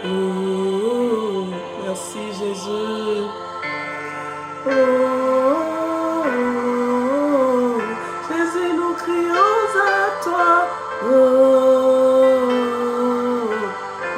Oh, merci Jésus. Oh, Jésus, nous crions à toi. Oh,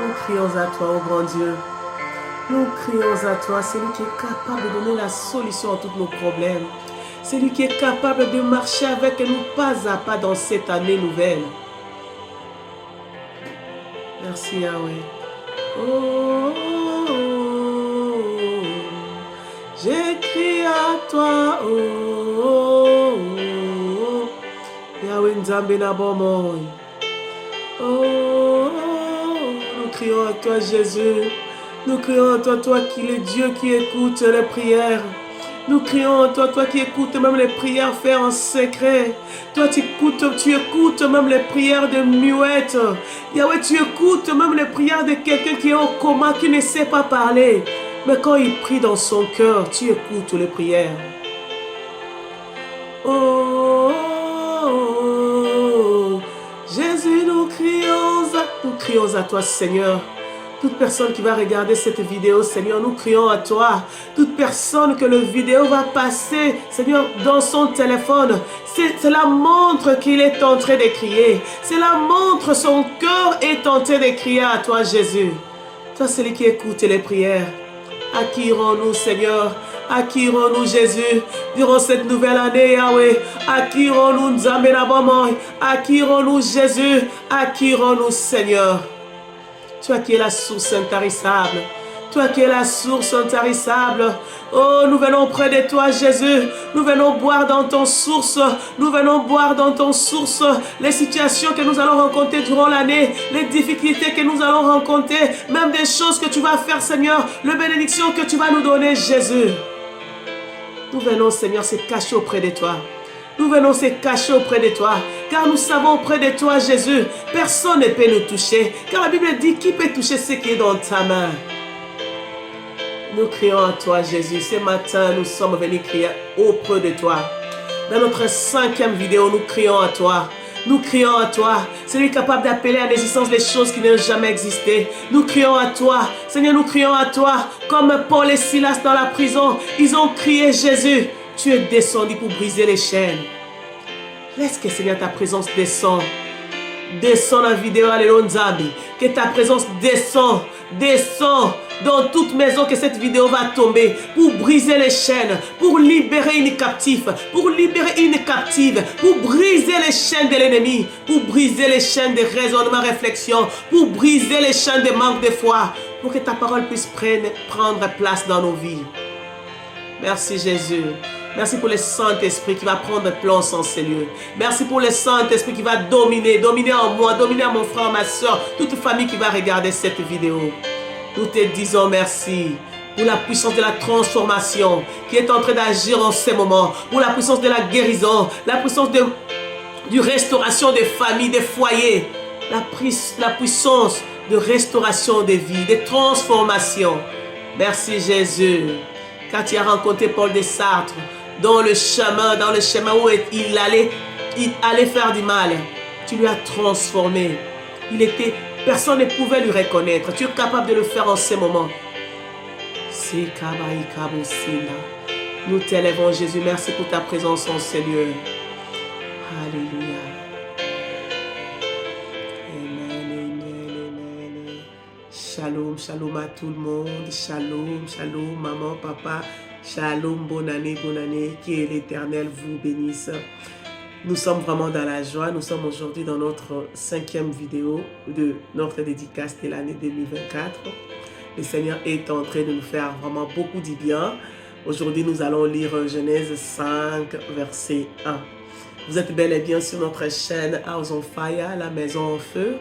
nous crions à toi, oh grand Dieu. Nous crions à toi, c'est lui qui est capable de donner la solution à tous nos problèmes. C'est lui qui est capable de marcher avec nous pas à pas dans cette année nouvelle. Merci Yahweh. Oh, j'écris à toi. Oh, Yahweh Nzambe na bomoi. Oh, nous crions à toi Jésus. Nous crions à toi, toi qui es Dieu qui écoute les prières. Nous crions à toi, toi qui écoutes même les prières faites en secret. Toi, tu écoutes même les prières de muettes. Yahweh, tu écoutes même les prières de quelqu'un qui est au coma, qui ne sait pas parler. Mais quand il prie dans son cœur, tu écoutes les prières. Oh, Jésus, nous crions à toi, Seigneur. Toute personne qui va regarder cette vidéo, Seigneur, nous crions à toi. Toute personne que le vidéo va passer, Seigneur, dans son téléphone, c'est la montre qu'il est en train de crier. C'est la montre, son cœur est en train de crier à toi, Jésus. Toi, celui qui écoute les prières. À qui irons-nous, Seigneur? À qui irons-nous, Jésus? Durant cette nouvelle année, Yahweh. À qui irons-nous, Nzambe na bomoi? À qui irons-nous, Jésus? À qui irons-nous, Seigneur? Toi qui es la source intarissable. Toi qui es la source intarissable. Oh, nous venons près de toi, Jésus. Nous venons boire dans ton source. Nous venons boire dans ton source les situations que nous allons rencontrer durant l'année, les difficultés que nous allons rencontrer, même des choses que tu vas faire, Seigneur, les bénédictions que tu vas nous donner, Jésus. Nous venons, Seigneur, se cacher auprès de toi. Nous venons se cacher auprès de toi, car nous savons auprès de toi, Jésus, personne ne peut nous toucher, car la Bible dit, qui peut toucher ce qui est dans ta main? Nous crions à toi, Jésus. Ce matin, nous sommes venus crier auprès de toi. Dans notre 5e vidéo, nous crions à toi. Nous crions à toi. C'est lui capable d'appeler à l'existence les choses qui n'ont jamais existé. Nous crions à toi. Seigneur, nous crions à toi. Comme Paul et Silas dans la prison, ils ont crié, Jésus. Tu es descendu pour briser les chaînes. Laisse que, Seigneur, ta présence descende. Descends la vidéo, Alléluia Nzambe. Que ta présence descend dans toute maison, que cette vidéo va tomber pour briser les chaînes, pour libérer une captive, pour briser les chaînes de l'ennemi, pour briser les chaînes de raisonnement, réflexion, pour briser les chaînes de manque de foi, pour que ta parole puisse prendre place dans nos vies. Merci Jésus. Merci pour le Saint-Esprit qui va prendre place en ces lieux. Merci pour le Saint-Esprit qui va dominer en moi, dominer en mon frère, ma soeur, toute famille qui va regarder cette vidéo. Nous te disons merci pour la puissance de la transformation qui est en train d'agir en ces moments, pour la puissance de la guérison, la puissance de restauration des familles, des foyers, la puissance de restauration des vies, de transformation. Merci Jésus. Quand tu as rencontré Paul de Sartre, dans le chemin où il allait faire du mal, tu lui as transformé. Personne ne pouvait lui reconnaître. Tu es capable de le faire en ces moments. Nous t'élèvons, Jésus. Merci pour ta présence en ces lieux. Alléluia. Amen, amen, amen. Shalom, shalom à tout le monde. Shalom, shalom, maman, papa. Shalom, bonne année, que l'Éternel vous bénisse. Nous sommes vraiment dans la joie. Nous sommes aujourd'hui dans notre 5e vidéo de notre dédicace de l'année 2024. Le Seigneur est en train de nous faire vraiment beaucoup du bien. Aujourd'hui, nous allons lire Genèse 5, verset 1. Vous êtes bel et bien sur notre chaîne House on Fire, la maison en feu,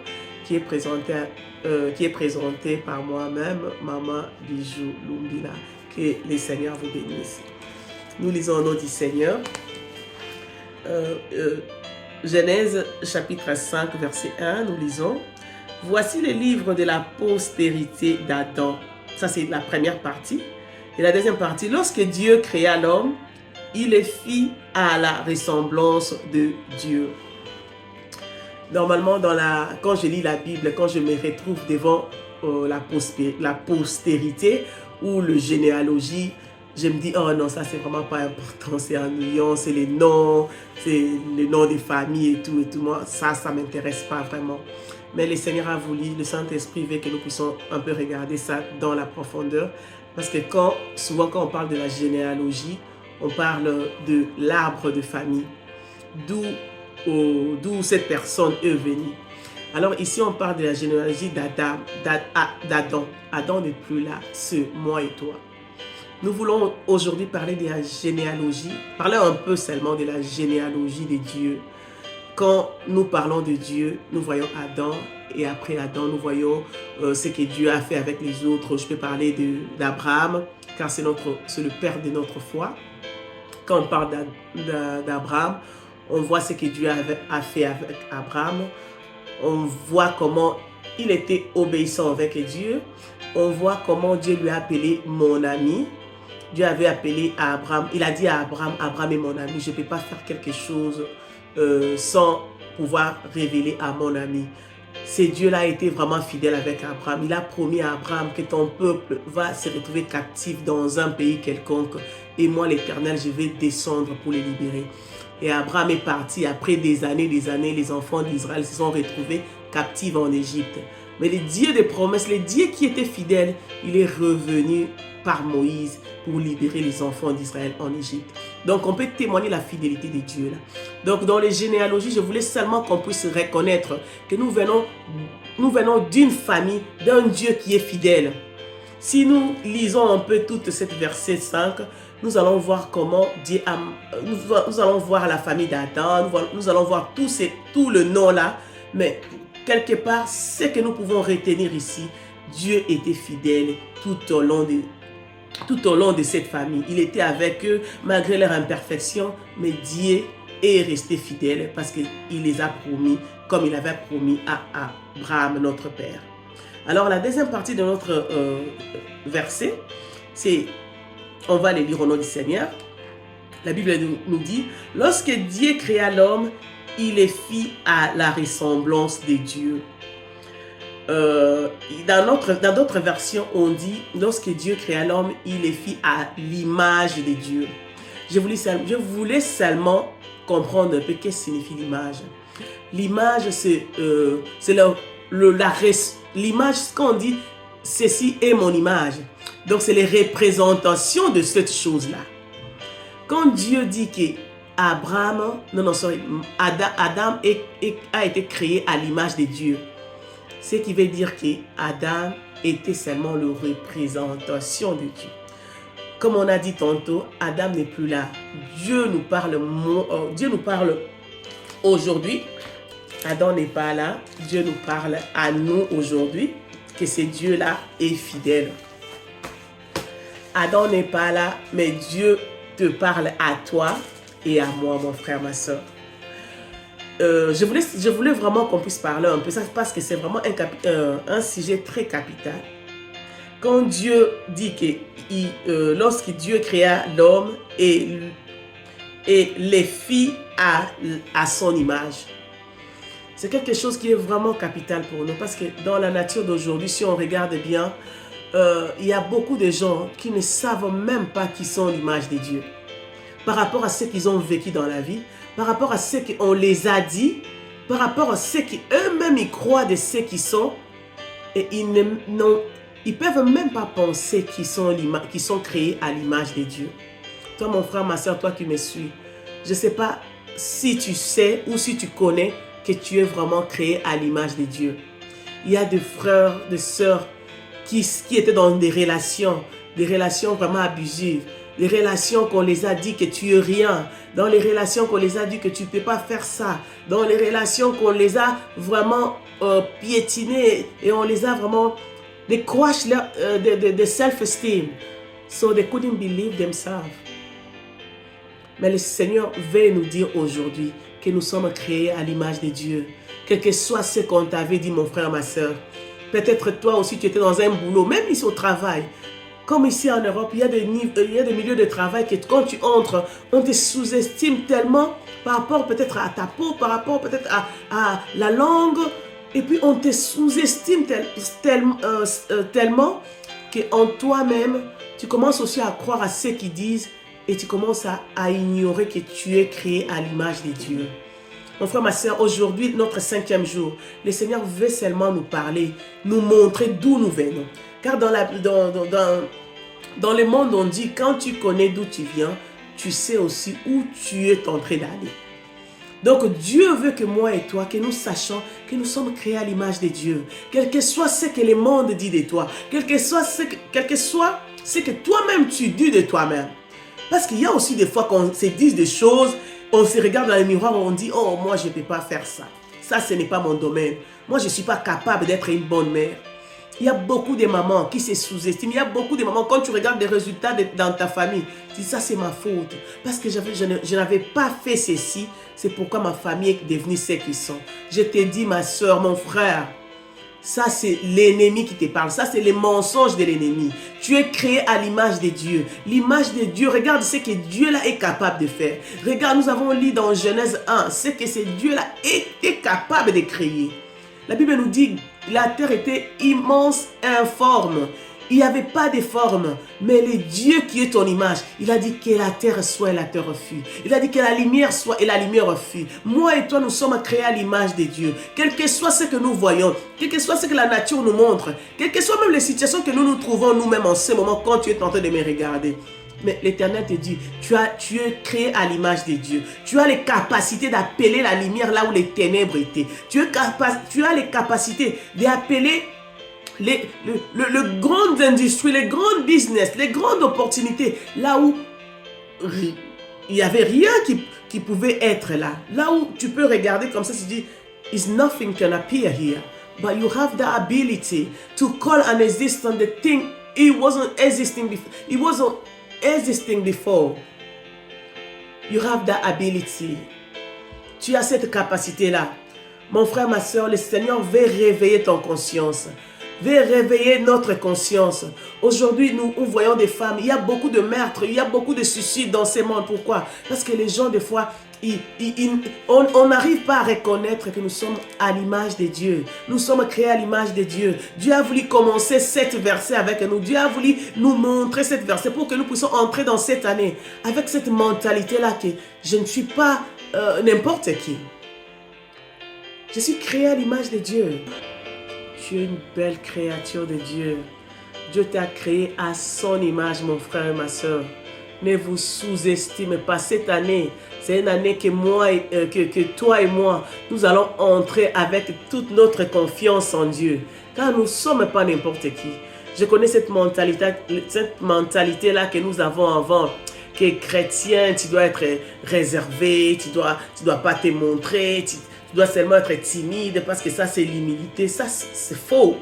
qui est présentée par moi-même, Maman Bijou Lumbila. Que le Seigneur vous bénisse. Nous lisons au nom du Seigneur. Genèse chapitre 5 verset 1, nous lisons: voici le livre de la postérité d'Adam. Ça c'est la première partie. Et la deuxième partie: lorsque Dieu créa l'homme, il le fit à la ressemblance de Dieu. Normalement, quand je lis la Bible, quand je me retrouve devant la postérité ou le généalogie, je me dis, oh non, ça c'est vraiment pas important, c'est ennuyant, c'est les noms des familles et tout. Moi, ça m'intéresse pas vraiment. Mais le Seigneur a voulu, le Saint-Esprit veut que nous puissions un peu regarder ça dans la profondeur. Parce que souvent quand on parle de la généalogie, on parle de l'arbre de famille, d'où cette personne est venue. Alors ici, on parle de la généalogie d'Adam. Adam n'est plus là, c'est moi et toi. Nous voulons aujourd'hui parler de la généalogie, parler un peu seulement de la généalogie de Dieu. Quand nous parlons de Dieu, nous voyons Adam, et après Adam, nous voyons ce que Dieu a fait avec les autres. Je peux parler d'Abraham, car c'est le père de notre foi. Quand on parle d'Abraham, on voit ce que Dieu a fait avec Abraham. On voit comment il était obéissant avec Dieu. On voit comment Dieu lui a appelé mon ami. Dieu avait appelé à Abraham. Il a dit à Abraham, Abraham est mon ami. Je ne peux pas faire quelque chose sans pouvoir révéler à mon ami. Ce Dieu-là a été vraiment fidèle avec Abraham. Il a promis à Abraham que ton peuple va se retrouver captif dans un pays quelconque. Et moi, l'Éternel, je vais descendre pour les libérer. Et Abraham est parti. Après des années, les enfants d'Israël se sont retrouvés captifs en Égypte. Mais le Dieu des promesses, le Dieu qui était fidèle, il est revenu par Moïse pour libérer les enfants d'Israël en Égypte. Donc, on peut témoigner la fidélité de Dieu là. Donc, dans les généalogies, je voulais seulement qu'on puisse reconnaître que nous venons d'une famille, d'un Dieu qui est fidèle. Si nous lisons un peu toute cette verset 5, nous allons voir comment Dieu a, nous allons voir la famille d'Adam, nous allons voir tout le nom là, mais quelque part, ce que nous pouvons retenir ici, Dieu était fidèle tout au long de cette famille. Il était avec eux malgré leur imperfection, mais Dieu est resté fidèle parce qu'il les a promis, comme il avait promis à Abraham, notre père. Alors la deuxième partie de notre verset, c'est, on va les lire au nom du Seigneur. La Bible nous dit, lorsque Dieu créa l'homme, il les fit à la ressemblance de Dieu. Dans d'autres versions, on dit, lorsque Dieu créa l'homme, il les fit à l'image de Dieu. Je voulais seulement comprendre un peu qu'est-ce que signifie l'image. L'image, c'est l'image, quand on dit, ceci est mon image. Donc, c'est les représentations de cette chose-là. Quand Dieu dit que Adam a été créé à l'image de Dieu, ce qui veut dire que Adam était seulement la représentation de Dieu. Comme on a dit tantôt, Adam n'est plus là. Dieu nous parle aujourd'hui. Adam n'est pas là. Dieu nous parle à nous aujourd'hui, que ce Dieu-là est fidèle. Adam n'est pas là, mais Dieu te parle à toi et à moi, mon frère, ma soeur. Je voulais vraiment qu'on puisse parler un peu ça parce que c'est vraiment un sujet très capital. Quand Dieu dit que lorsque Dieu créa l'homme et les fit à son image, c'est quelque chose qui est vraiment capital pour nous parce que dans la nature d'aujourd'hui, si on regarde bien, il y a beaucoup de gens qui ne savent même pas qui sont l'image de Dieu. Par rapport à ce qu'ils ont vécu dans la vie, par rapport à ce qu'on les a dit, par rapport à ce qu'eux-mêmes ils croient de ce qu'ils sont, et ils ne peuvent même pas penser qu'ils sont créés à l'image de Dieu. Toi, mon frère, ma soeur, toi qui me suis, je ne sais pas si tu sais ou si tu connais que tu es vraiment créé à l'image de Dieu. Il y a des frères, des sœurs qui étaient dans des relations vraiment abusives, des relations qu'on les a dit que tu es rien, dans les relations qu'on les a dit que tu ne peux pas faire ça, dans les relations qu'on les a vraiment piétinées et on les a vraiment, they crushed the self-esteem, so they couldn't believe themselves. Mais le Seigneur veut nous dire aujourd'hui que nous sommes créés à l'image de Dieu, quel que soit ce qu'on t'avait dit, mon frère, ma soeur. Peut-être toi aussi tu étais dans un boulot, même ici au travail. Comme ici en Europe, il y a des milieux de travail que quand tu entres, on te sous-estime tellement par rapport peut-être à ta peau, par rapport peut-être à la langue. Et puis on te sous-estime tellement qu'en toi-même, tu commences aussi à croire à ce qu'ils disent et tu commences à ignorer que tu es créé à l'image de Dieu. Mon frère, ma soeur, aujourd'hui, notre 5e jour, le Seigneur veut seulement nous parler, nous montrer d'où nous venons. Car dans le monde, on dit, quand tu connais d'où tu viens, tu sais aussi où tu es en train d'aller. Donc Dieu veut que moi et toi, que nous sachions que nous sommes créés à l'image de Dieu. Quel que soit ce que le monde dit de toi, quel que soit ce que toi-même tu dis de toi-même. Parce qu'il y a aussi des fois qu'on se dit des choses, on se regarde dans le miroir et on dit, oh, moi je ne peux pas faire ça. Ça, ce n'est pas mon domaine. Moi, je ne suis pas capable d'être une bonne mère. Il y a beaucoup de mamans qui se sous-estiment. Il y a beaucoup de mamans, quand tu regardes les résultats dans ta famille, tu dis, ça c'est ma faute. Parce que je n'avais pas fait ceci. C'est pourquoi ma famille est devenue ce qu'ils sont. Je te dis, ma soeur, mon frère, ça c'est l'ennemi qui te parle. Ça c'est les mensonges de l'ennemi. Tu es créé à l'image de Dieu. L'image de Dieu, regarde ce que Dieu là est capable de faire. Regarde, nous avons lu dans Genèse 1, ce que ce Dieu là était capable de créer. La Bible nous dit, la terre était immense, informe. Il n'y avait pas de forme, mais le Dieu qui est ton image, il a dit que la terre soit et la terre fut. Il a dit que la lumière soit et la lumière fut. Moi et toi, nous sommes créés à l'image de Dieu. Quel que soit ce que nous voyons, quel que soit ce que la nature nous montre, quelles que soient même les situations que nous nous trouvons nous-mêmes en ce moment quand tu es en train de me regarder. Mais l'Éternel te dit, tu es créé à l'image de Dieu. Tu as les capacités d'appeler la lumière là où les ténèbres étaient. Tu as les capacités d'appeler le grand industrie, les grands business, les grandes opportunités, là où il n'y avait rien qui pouvait être là. Là où tu peux regarder comme ça, tu dis, is nothing can appear here. But you have the ability to call an existence the thing it wasn't existing before. It wasn't existing before. You have the ability. Tu as cette capacité-là. Mon frère, ma soeur, le Seigneur veut réveiller ton conscience. Veut réveiller notre conscience. Aujourd'hui, nous voyons des femmes. Il y a beaucoup de meurtres. Il y a beaucoup de suicides dans ce monde. Pourquoi? Parce que les gens, des fois, on n'arrive pas à reconnaître que nous sommes à l'image de Dieu. Nous sommes créés à l'image de Dieu. Dieu a voulu commencer cette verset avec nous. Dieu a voulu nous montrer cette verset pour que nous puissions entrer dans cette année avec cette mentalité-là que je ne suis pas n'importe qui. Je suis créé à l'image de Dieu. Tu es une belle créature de Dieu. Dieu t'a créé à son image, mon frère et ma soeur. Ne vous sous-estimez pas. Cette année, c'est une année que toi et moi, nous allons entrer avec toute notre confiance en Dieu. Car nous ne sommes pas n'importe qui. Je connais cette mentalité-là que nous avons avant. Que chrétien, tu dois être réservé, tu dois pas te montrer, tu dois seulement être timide parce que ça c'est l'humilité. Ça c'est faux.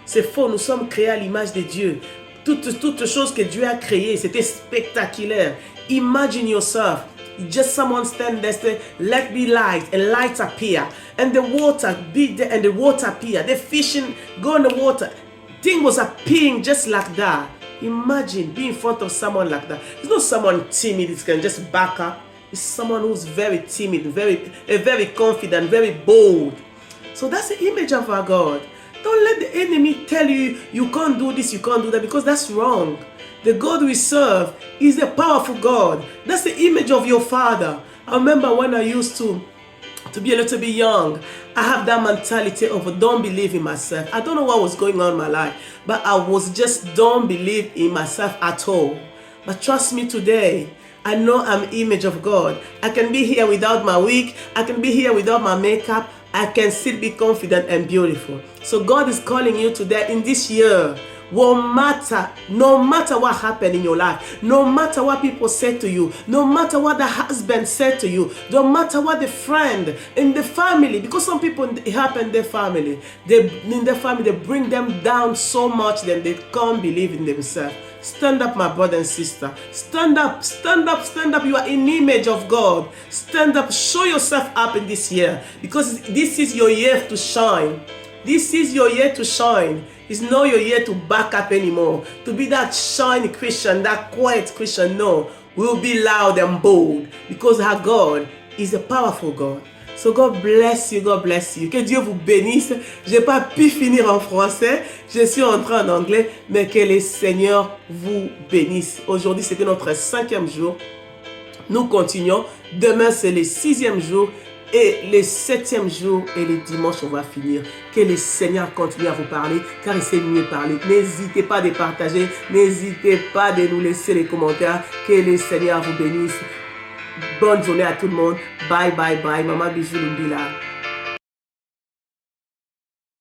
C'est faux, nous sommes créés à l'image de Dieu. Toutes choses que Dieu a créées, c'était spectaculaire. Imagine yourself, just someone stand there say, let be light, and light appear. And the water be there, and the water appear. The fishing go in the water. Thing was appearing just like that. Imagine being in front of someone like that. It's not someone timid that can just back up. It's someone who's very timid, very confident, very bold. So that's the image of our God. Don't let the enemy tell you, you can't do this, you can't do that, because that's wrong. The God we serve is a powerful God. That's the image of your Father. I remember when I used to be a little bit young, I have that mentality of don't believe in myself. I don't know what was going on in my life, but I was just don't believe in myself at all. But trust me today, I know I'm image of God. I can be here without my wig. I can be here without my makeup. I can still be confident and beautiful. So God is calling you today in this year. No matter what happened in your life, no matter what people said to you, no matter what the husband said to you, no matter what the friend in the family, because some people it happened in their family, they bring them down so much that they can't believe in themselves. Stand up, my brother and sister. Stand up, stand up, stand up. You are in the image of God. Stand up, show yourself up in this year, because this is your year to shine. This is your year to shine. It's not your year to back up anymore. To be that shiny Christian, that quiet Christian. No, we'll be loud and bold because our God is a powerful God. So God bless you, God bless you. Que Dieu vous bénisse. Je n'ai pas pu finir en français. Je suis entré en anglais, mais que le Seigneur vous bénisse. Aujourd'hui, c'était notre 5e jour. Nous continuons. Demain, c'est le 6e jour. Et le 7e jour et le dimanche, on va finir. Que le Seigneur continue à vous parler, car il sait mieux parler. N'hésitez pas de partager. N'hésitez pas de nous laisser les commentaires. Que le Seigneur vous bénisse. Bonne journée à tout le monde. Bye, bye, bye. Maman Bijou Lumbila.